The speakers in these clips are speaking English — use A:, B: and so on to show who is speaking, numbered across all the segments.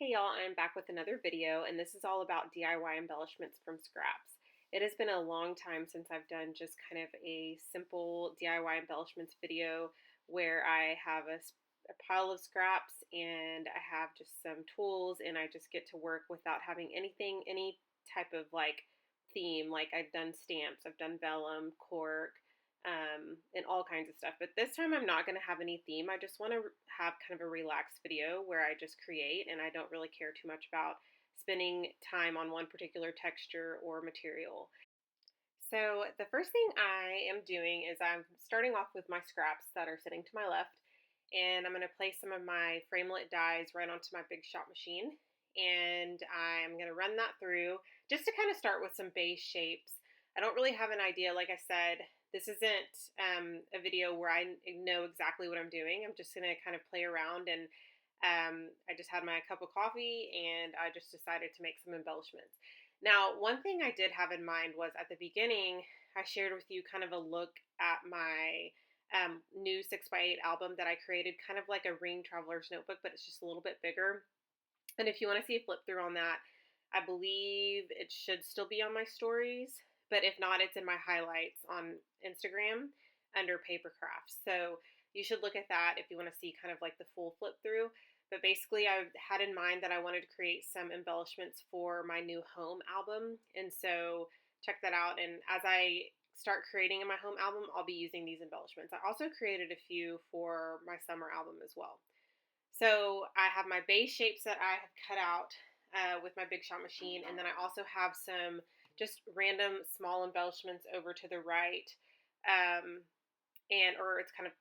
A: Hey y'all, I'm back with another video, and this is all about DIY embellishments from scraps. It has been a long time since I've done just kind of a simple DIY embellishments video where I have a pile of scraps and I have just some tools and I just get to work without having any type of like theme. Like I've done stamps, I've done vellum, cork, and all kinds of stuff. But this time I'm not going to have any theme. I just want to have kind of a relaxed video where I just create and I don't really care too much about spending time on one particular texture or material. So the first thing I am doing is I'm starting off with my scraps that are sitting to my left, and I'm going to place some of my framelit dies right onto my Big Shot machine, and I'm going to run that through just to kind of start with some base shapes. I don't really have an idea, like I said, this isn't a video where I know exactly what I'm doing. I'm just going to kind of play around, and I just had my cup of coffee and I just decided to make some embellishments. Now, one thing I did have in mind was at the beginning, I shared with you kind of a look at my new 6x8 album that I created, kind of like a ring traveler's notebook, but it's just a little bit bigger. And if you want to see a flip through on that, I believe it should still be on my stories, but if not, it's in my highlights on Instagram under paper crafts. So you should look at that if you want to see kind of like the full flip through. But basically, I had in mind that I wanted to create some embellishments for my new home album. And so check that out. And as I start creating in my home album, I'll be using these embellishments. I also created a few for my summer album as well. So I have my base shapes that I have cut out with my Big Shot machine. And then I also have some just random small embellishments over to the right. Or it's kind of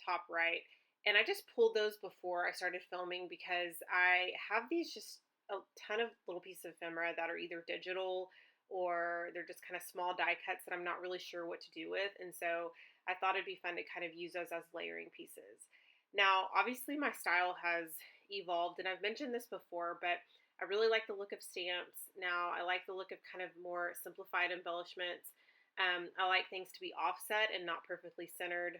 A: top right. And I just pulled those before I started filming because I have these just a ton of little pieces of ephemera that are either digital or they're just kind of small die cuts that I'm not really sure what to do with. And so I thought it'd be fun to kind of use those as layering pieces. Now, obviously my style has evolved, and I've mentioned this before, but I really like the look of stamps. Now I like the look of kind of more simplified embellishments. I like things to be offset and not perfectly centered.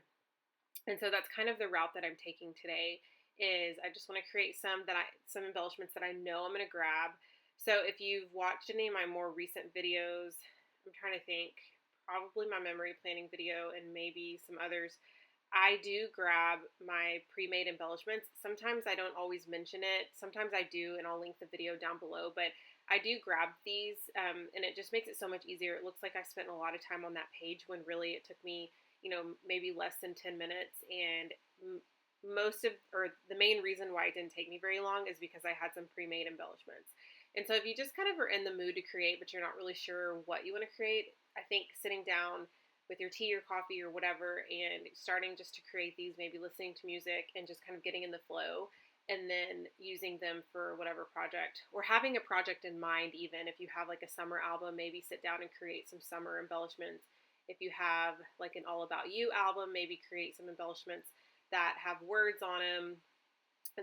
A: And so that's kind of the route that I'm taking today is I just want to create some embellishments that I know I'm going to grab. So if you've watched any of my more recent videos, I'm trying to think, probably my memory planning video and maybe some others, I do grab my pre-made embellishments. Sometimes I don't always mention it. Sometimes I do, and I'll link the video down below. But I do grab these, and it just makes it so much easier. It looks like I spent a lot of time on that page when really it took me, maybe less than 10 minutes. And the main reason why it didn't take me very long is because I had some pre-made embellishments. And so if you just kind of are in the mood to create, but you're not really sure what you want to create, I think sitting down with your tea or coffee or whatever and starting just to create these, maybe listening to music and just kind of getting in the flow and then using them for whatever project or having a project in mind. Even if you have like a summer album, maybe sit down and create some summer embellishments. If you have like an All About You album, maybe create some embellishments that have words on them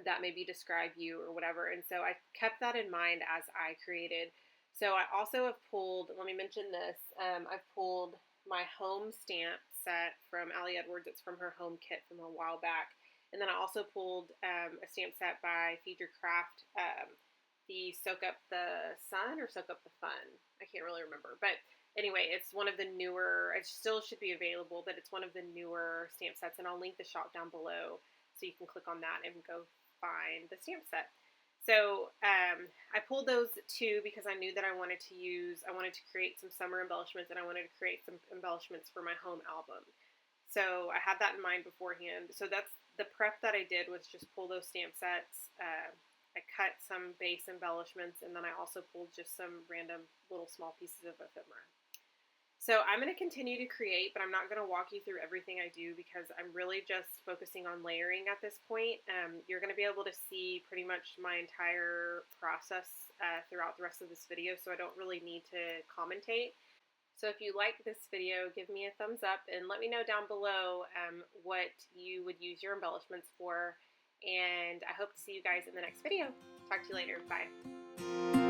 A: that maybe describe you or whatever. And so I kept that in mind as I created. So I also have pulled, let me mention this, I've pulled my home stamp set from Allie Edwards. It's from her home kit from a while back. And then I also pulled a stamp set by Feed Your Craft, the Soak Up the Sun or Soak Up the Fun. I can't really remember. But anyway, it's one of the newer, it still should be available, but it's one of the newer stamp sets. And I'll link the shop down below so you can click on that and go find the stamp set. So I pulled those two because I knew that I wanted to create some summer embellishments and I wanted to create some embellishments for my home album. So I had that in mind beforehand. So that's the prep that I did, was just pull those stamp sets. I cut some base embellishments, and then I also pulled just some random little small pieces of ephemera. So I'm going to continue to create, but I'm not going to walk you through everything I do because I'm really just focusing on layering at this point. You're going to be able to see pretty much my entire process throughout the rest of this video, so I don't really need to commentate. So if you like this video, give me a thumbs up and let me know down below what you would use your embellishments for. And I hope to see you guys in the next video. Talk to you later. Bye.